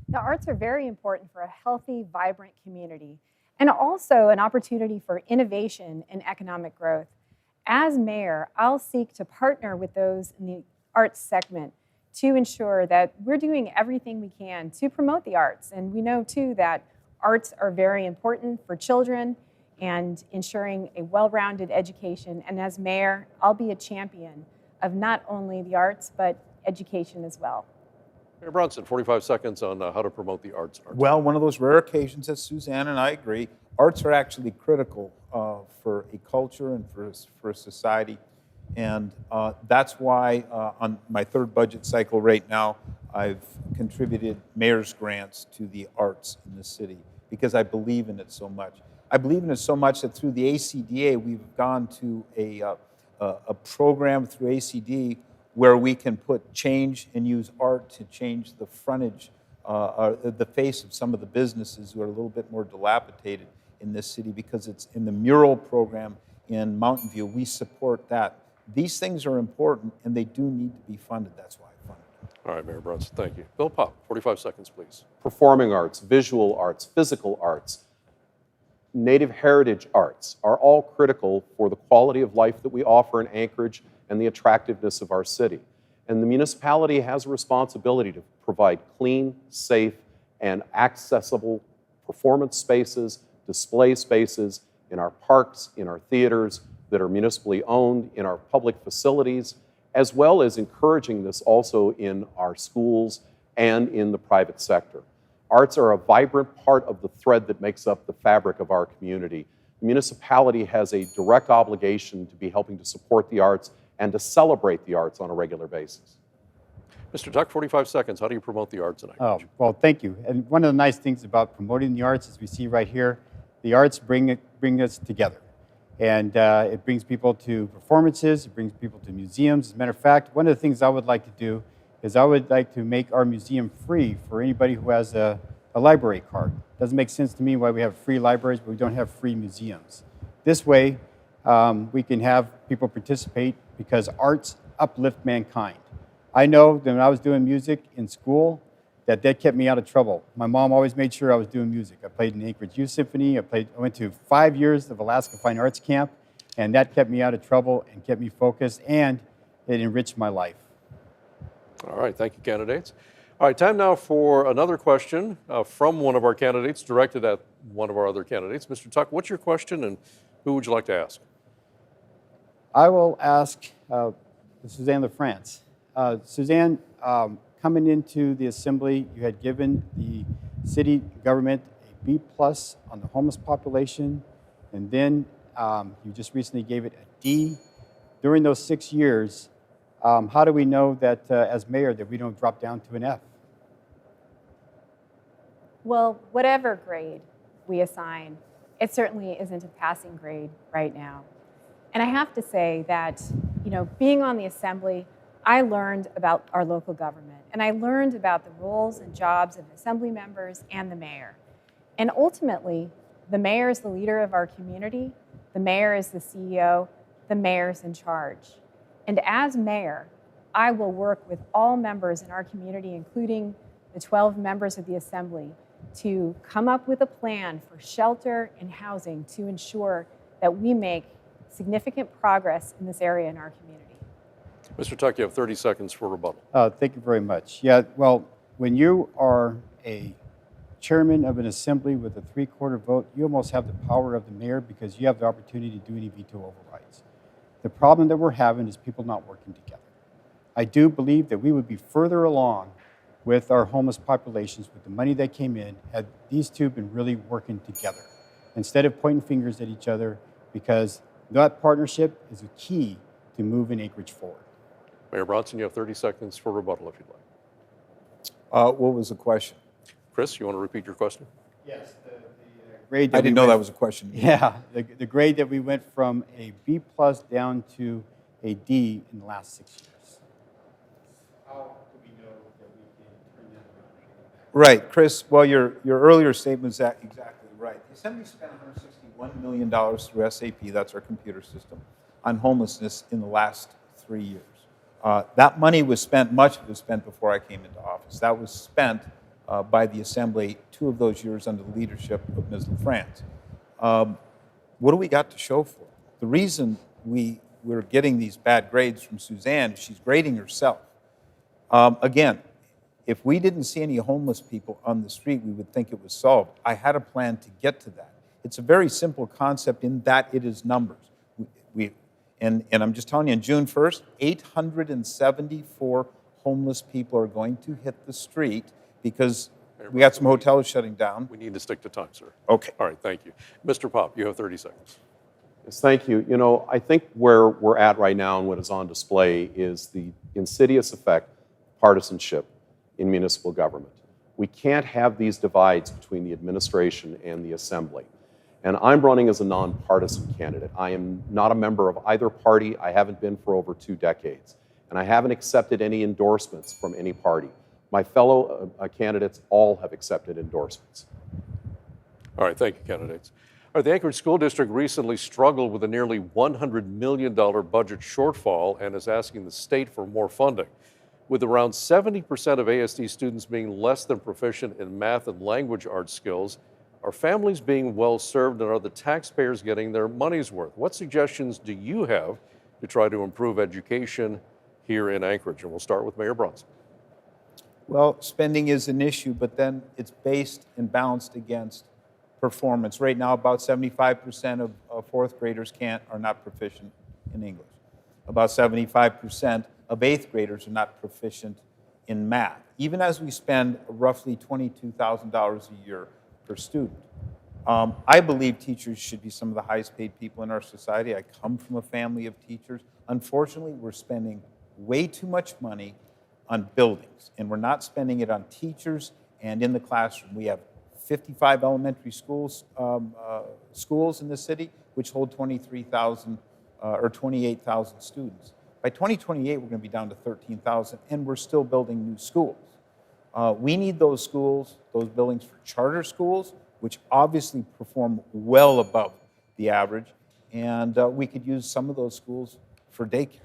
The arts are very important for a healthy, vibrant community, and also an opportunity for innovation and economic growth. As mayor, I'll seek to partner with those in the arts segment to ensure that we're doing everything we can to promote the arts. And we know, too, that arts are very important for children and ensuring a well-rounded education. And as mayor, I'll be a champion of not only the arts, but education as well. Mayor Bronson, 45 seconds on how to promote the arts. Well, one of those rare occasions that Suzanne and I agree, arts are actually critical for a culture and for a society. And that's why on my third budget cycle right now, I've contributed mayor's grants to the arts in the city because I believe in it so much. I believe in it so much that through the ACDA, we've gone to a program through ACD where we can change and use art to change the frontage, the face of some of the businesses who are a little bit more dilapidated in this city, because it's in the mural program in Mountain View. We support that. These things are important, and they do need to be funded. That's why I funded them. All right, Mayor Bronson, thank you. Bill Popp, 45 seconds, please. Performing arts, visual arts, physical arts, native heritage arts are all critical for the quality of life that we offer in Anchorage and the attractiveness of our city. And the municipality has a responsibility to provide clean, safe, and accessible performance spaces, display spaces in our parks, in our theaters that are municipally owned, in our public facilities, as well as encouraging this also in our schools and in the private sector. Arts are a vibrant part of the thread that makes up the fabric of our community. The municipality has a direct obligation to be helping to support the arts and to celebrate the arts on a regular basis. Mr. Tuck, 45 seconds. How do you promote the arts in Anchorage? Oh, well, thank you. And one of the nice things about promoting the arts, as we see right here, the arts bring us together. And it brings people to performances, it brings people to museums. As a matter of fact, one of the things I would like to do is I would like to make our museum free for anybody who has a library card. It doesn't make sense to me why we have free libraries, but we don't have free museums. This way, we can have people participate because arts uplift mankind. I know that when I was doing music in school, that kept me out of trouble. My mom always made sure I was doing music. I played in the Anchorage Youth Symphony. I went to 5 years of Alaska Fine Arts Camp, and that kept me out of trouble and kept me focused, and it enriched my life. All right, thank you, candidates. All right, time now for another question from one of our candidates, directed at one of our other candidates. Mr. Tuck, what's your question, and who would you like to ask? I will ask Suzanne LaFrance. Suzanne, coming into the assembly, you had given the city government a B+ on the homeless population, and then you just recently gave it a D. During those 6 years, how do we know that as mayor that we don't drop down to an F? Well, whatever grade we assign, it certainly isn't a passing grade right now. And I have to say that, being on the assembly, I learned about our local government, and I learned about the roles and jobs of assembly members and the mayor. And ultimately, the mayor is the leader of our community, the mayor is the CEO, the mayor's in charge. And as mayor, I will work with all members in our community, including the 12 members of the assembly, to come up with a plan for shelter and housing to ensure that we make significant progress in this area in our community. Mr. Tuck, you have 30 seconds for rebuttal. Thank you very much. Yeah, well, when you are a chairman of an assembly with a 3/4 vote, you almost have the power of the mayor because you have the opportunity to do any veto overrides. The problem that we're having is people not working together. I do believe that we would be further along with our homeless populations with the money that came in had these two been really working together instead of pointing fingers at each other, because that partnership is a key to moving Anchorage forward. Mayor Bronson, you have 30 seconds for rebuttal if you'd like. What was the question? Chris, you want to repeat your question? Yes, the grade that I didn't know that was a question. Yeah, the grade that we went from a B+ down to a D in the last 6 years. How do we know that we can turn that around? Right, Chris. Well, your earlier statement is exactly right. The Assembly spent $161 million through SAP, that's our computer system, on homelessness in the last 3 years. That money was spent, much of it was spent before I came into office. That was spent by the Assembly 2 of those years under the leadership of Ms. LaFrance. What do we got to show for it? The reason we're getting these bad grades from Suzanne is she's grading herself. Again, if we didn't see any homeless people on the street, we would think it was solved. I had a plan to get to that. It's a very simple concept in that it is numbers. And I'm just telling you, on June 1st, 874 homeless people are going to hit the street because we got some hotels shutting down. We need to stick to time, sir. Okay. All right, thank you. Mr. Popp, you have 30 seconds. Yes, thank you. You know, I think where we're at right now and what is on display is the insidious effect of partisanship in municipal government. We can't have these divides between the administration and the Assembly. And I'm running as a nonpartisan candidate. I am not a member of either party. I haven't been for over 2 decades. And I haven't accepted any endorsements from any party. My fellow candidates all have accepted endorsements. All right, thank you, candidates. All right, the Anchorage School District recently struggled with a nearly $100 million budget shortfall and is asking the state for more funding. With around 70% of ASD students being less than proficient in math and language arts skills, are families being well served and are the taxpayers getting their money's worth? What suggestions do you have to try to improve education here in Anchorage? And we'll start with Mayor Bronson. Well, spending is an issue, but then it's based and balanced against performance. Right now, about 75% of fourth graders are not proficient in English. About 75% of eighth graders are not proficient in math, even as we spend roughly $22,000 a year per student. I believe teachers should be some of the highest paid people in our society. I come from a family of teachers. Unfortunately, we're spending way too much money on buildings, and we're not spending it on teachers and in the classroom. We have 55 elementary schools in the city, which hold 23,000 or 28,000 students. By 2028, we're going to be down to 13,000, and we're still building new schools. We need those schools, those buildings for charter schools, which obviously perform well above the average, and we could use some of those schools for daycares.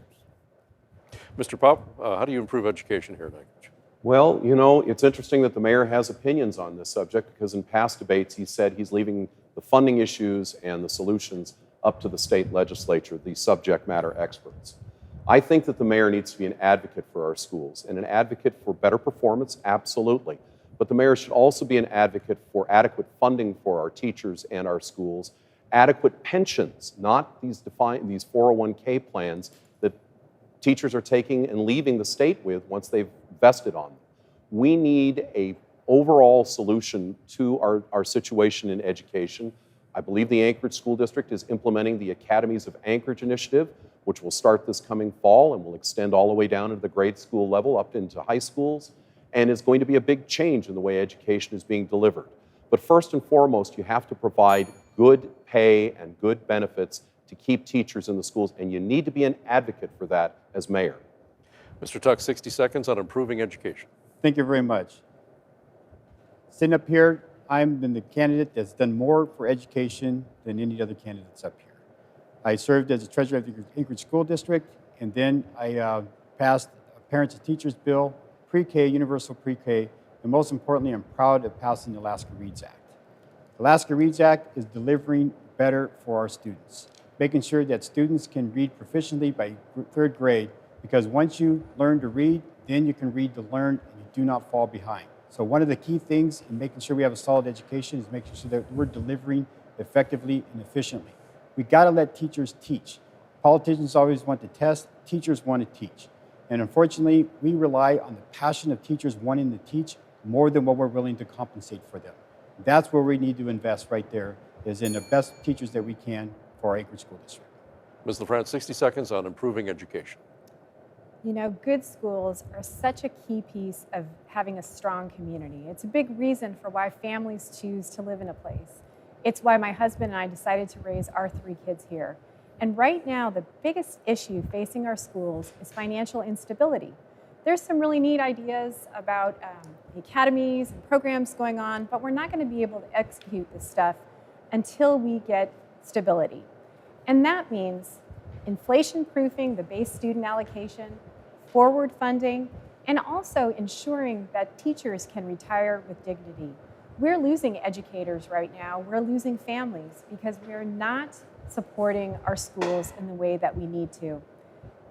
Mr. Popp, how do you improve education here in Anchorage? Well, you know, it's interesting that the mayor has opinions on this subject because in past debates he said he's leaving the funding issues and the solutions up to the state legislature, the subject matter experts. I think that the mayor needs to be an advocate for our schools and an advocate for better performance, absolutely. But the mayor should also be an advocate for adequate funding for our teachers and our schools, adequate pensions, not these 401k plans that teachers are taking and leaving the state with once they've vested on them. We need an overall solution to our situation in education. I believe the Anchorage School District is implementing the Academies of Anchorage initiative, which will start this coming fall and will extend all the way down to the grade school level up into high schools, and is going to be a big change in the way education is being delivered. But first and foremost, you have to provide good pay and good benefits to keep teachers in the schools, and you need to be an advocate for that as mayor. Mr. Tuck, 60 seconds on improving education. Thank you very much. Sitting up here, I'm the candidate that's done more for education than any other candidates up here. I served as the treasurer of the Anchorage School District, and then I passed a Parents and Teachers Bill, pre-K, universal pre-K, and most importantly, I'm proud of passing the Alaska Reads Act. The Alaska Reads Act is delivering better for our students, making sure that students can read proficiently by 3rd grade, because once you learn to read, then you can read to learn, and you do not fall behind. So one of the key things in making sure we have a solid education is making sure that we're delivering effectively and efficiently. We got to let teachers teach. Politicians always want to test, teachers want to teach. And unfortunately, we rely on the passion of teachers wanting to teach more than what we're willing to compensate for them. That's where we need to invest right there, is in the best teachers that we can for our Anchorage School District. Ms. LaFrance, 60 seconds on improving education. You know, good schools are such a key piece of having a strong community. It's a big reason for why families choose to live in a place. It's why my husband and I decided to raise our 3 kids here. And right now, the biggest issue facing our schools is financial instability. There's some really neat ideas about the academies and programs going on, but we're not going to be able to execute this stuff until we get stability. And that means inflation-proofing the base student allocation, forward funding, and also ensuring that teachers can retire with dignity. We're losing educators right now. We're losing families because we're not supporting our schools in the way that we need to.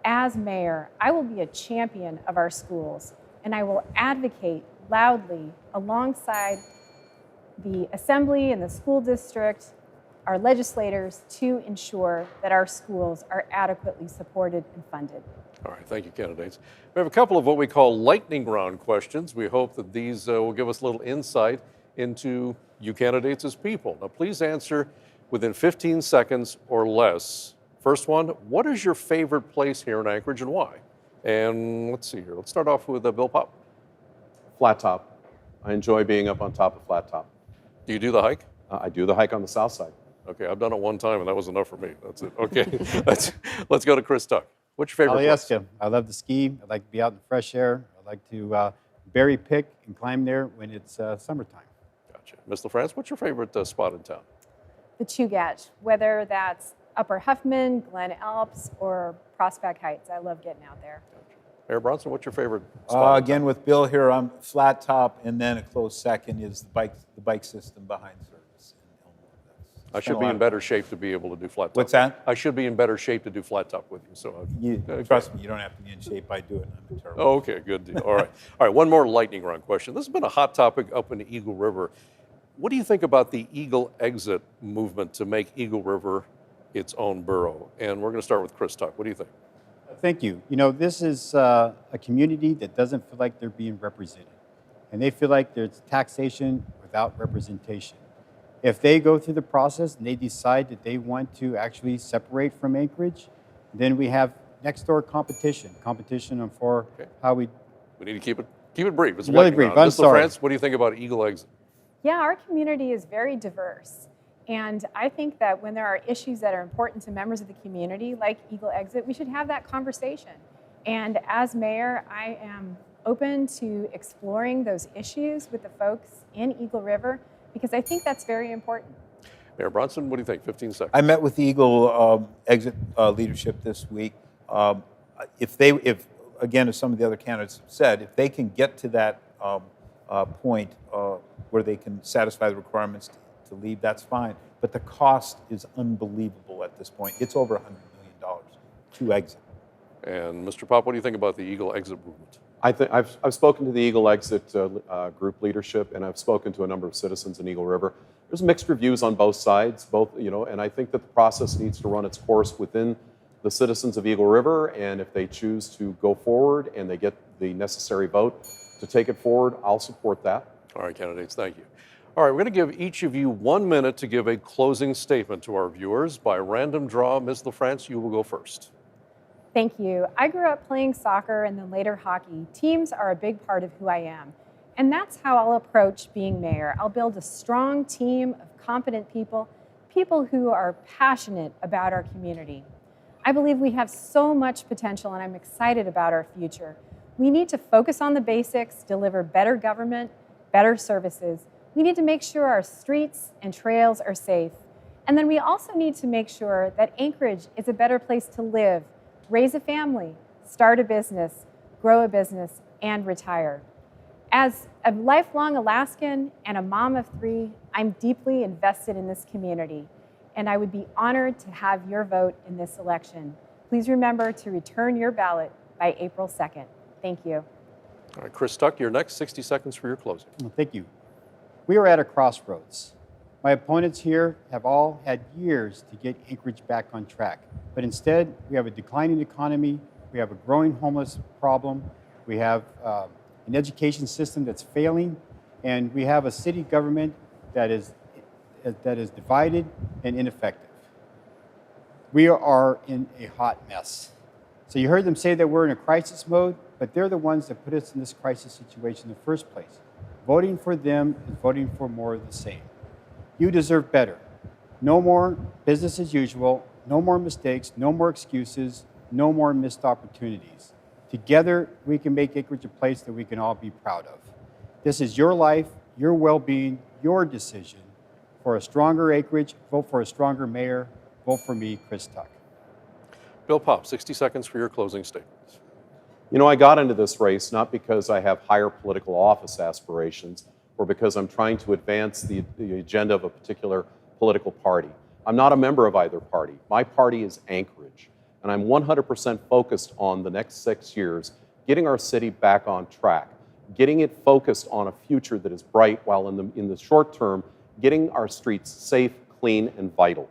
As mayor, I will be a champion of our schools, and I will advocate loudly alongside the assembly and the school district, our legislators, to ensure that our schools are adequately supported and funded. All right, thank you, candidates. We have a couple of what we call lightning round questions. We hope that these will give us a little insight into you candidates as people. Now, please answer within 15 seconds or less. First one, what is your favorite place here in Anchorage and why? And let's see here. Let's start off with Bill Popp. Flat top. I enjoy being up on top of Flat Top. Do you do the hike? I do the hike on the south side. Okay, I've done it one time and that was enough for me. That's it. Okay, let's go to Chris Tuck. What's your favorite place? Alaska. I love to ski. I like to be out in the fresh air. I like to berry pick and climb there when it's summertime. Gotcha. Ms. LaFrance, what's your favorite spot in town? The Chugach, whether that's Upper Huffman, Glen Alps, or Prospect Heights. I love getting out there. Gotcha. Mayor Bronson, what's your favorite spot? Again, with Bill here, I'm Flat Top, and then a close second is the bike system behind service in Elmore. I should be in better shape to be able to do flat top. What's that? I should be in better shape to do flat top with you. So Trust me, you don't have to be in shape. I do it. And I'm terrible. Oh, okay, good deal. All right. All right, one more lightning round question. This has been a hot topic up in the Eagle River. What do you think about the Eagle exit movement to make Eagle River its own borough? And we're going to start with Chris Tuck. What do you think? Thank you. You know, this is a community that doesn't feel like they're being represented. And they feel like there's taxation without representation. If they go through the process and they decide that they want to actually separate from Anchorage, then we have next door competition for how we need to keep it brief. It's really brief. I'm sorry. France, what do you think about Eagle exit? Yeah, our community is very diverse. And I think that when there are issues that are important to members of the community, like Eagle exit, we should have that conversation. And as mayor, I am open to exploring those issues with the folks in Eagle River because I think that's very important. Mayor Bronson, what do you think? 15 seconds. I met with the Eagle exit leadership this week. If again, as some of the other candidates have said, if they can get to that point where they can satisfy the requirements to leave, that's fine. But the cost is unbelievable at this point. It's over $100 million to exit. And Mr. Popp, what do you think about the Eagle exit movement? I've spoken to the Eagle exit group leadership, and I've spoken to a number of citizens in Eagle River. There's mixed reviews on both sides, and I think that the process needs to run its course within the citizens of Eagle River, and if they choose to go forward and they get the necessary vote to take it forward, I'll support that. All right, candidates, thank you. All right, we're going to give each of you 1 minute to give a closing statement to our viewers. By random draw, Ms. LaFrance, you will go first. Thank you. I grew up playing soccer and then later hockey. Teams are a big part of who I am. And that's how I'll approach being mayor. I'll build a strong team of competent people, people who are passionate about our community. I believe we have so much potential and I'm excited about our future. We need to focus on the basics, deliver better government, better services. We need to make sure our streets and trails are safe. And then we also need to make sure that Anchorage is a better place to live, raise a family, start a business, grow a business, and retire. As a lifelong Alaskan and a mom of 3, I'm deeply invested in this community, and I would be honored to have your vote in this election. Please remember to return your ballot by April 2nd. Thank you. All right, Chris Tuck, you're next. 60 seconds for your closing. Well, thank you. We are at a crossroads. My opponents here have all had years to get Anchorage back on track. But instead, we have a declining economy, we have a growing homeless problem, we have an education system that's failing, and we have a city government that is divided and ineffective. We are in a hot mess. So you heard them say that we're in a crisis mode, but they're the ones that put us in this crisis situation in the first place. Voting for them is voting for more of the same. You deserve better. No more business as usual, no more mistakes, no more excuses, no more missed opportunities. Together, we can make Anchorage a place that we can all be proud of. This is your life, your well-being, your decision. For a stronger Anchorage, vote for a stronger mayor. Vote for me, Chris Tuck. Bill Popp, 60 seconds for your closing statements. You know, I got into this race not because I have higher political office aspirations or because I'm trying to advance the agenda of a particular political party. I'm not a member of either party. My party is Anchorage, and I'm 100% focused on the next 6 years, getting our city back on track, getting it focused on a future that is bright, while in the short term, getting our streets safe, clean, and vital.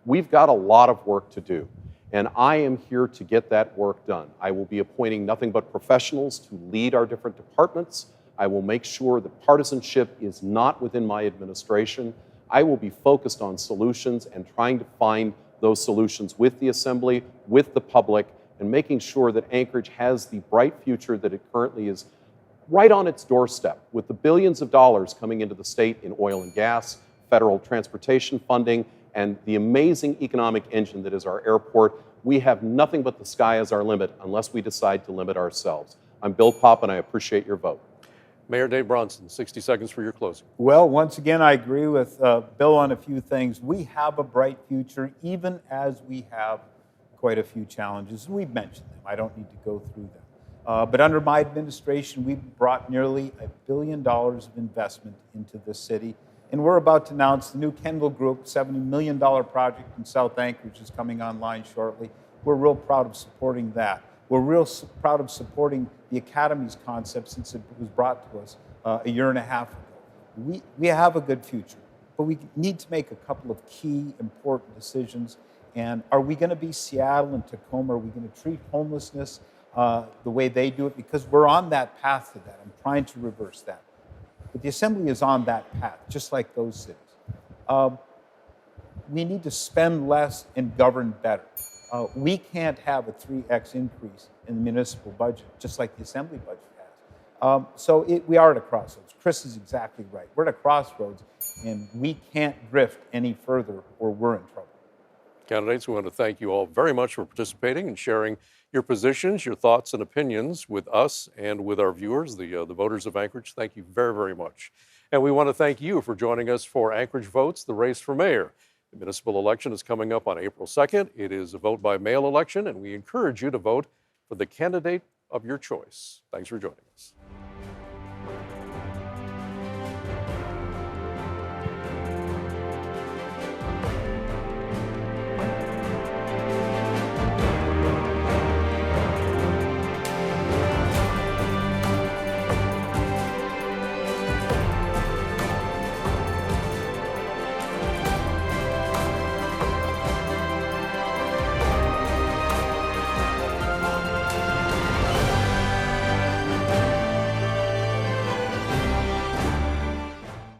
We've got a lot of work to do, and I am here to get that work done. I will be appointing nothing but professionals to lead our different departments. I will make sure that partisanship is not within my administration. I will be focused on solutions and trying to find those solutions with the Assembly, with the public, and making sure that Anchorage has the bright future that it currently is right on its doorstep, with the billions of dollars coming into the state in oil and gas, federal transportation funding, and the amazing economic engine that is our airport. We have nothing but the sky as our limit unless we decide to limit ourselves. I'm Bill Popp, and I appreciate your vote. Mayor Dave Bronson, 60 seconds for your closing. Well, once again, I agree with Bill on a few things. We have a bright future, even as we have quite a few challenges. We've mentioned them. I don't need to go through them. But under my administration, we've brought nearly $1 billion of investment into this city. And we're about to announce the new Kendall Group $70 million project in South Anchorage is coming online shortly. We're real proud of supporting that. We're real proud of supporting the Academy's concept since it was brought to us a year and a half ago. We have a good future, but we need to make a couple of key important decisions. And are we going to be Seattle and Tacoma? Are we going to treat homelessness the way they do it? Because we're on that path to that. I'm trying to reverse that. But the Assembly is on that path, just like those cities. We need to spend less and govern better. We can't have a 3x increase in the municipal budget, just like the Assembly budget has. We are at a crossroads. Chris is exactly right. We're at a crossroads, and we can't drift any further or we're in trouble. Candidates, we want to thank you all very much for participating and sharing your positions, your thoughts and opinions with us and with our viewers, the voters of Anchorage. Thank you very, very much. And we want to thank you for joining us for Anchorage Votes, the race for mayor. The municipal election is coming up on April 2nd. It is a vote by mail election, and we encourage you to vote for the candidate of your choice. Thanks for joining us.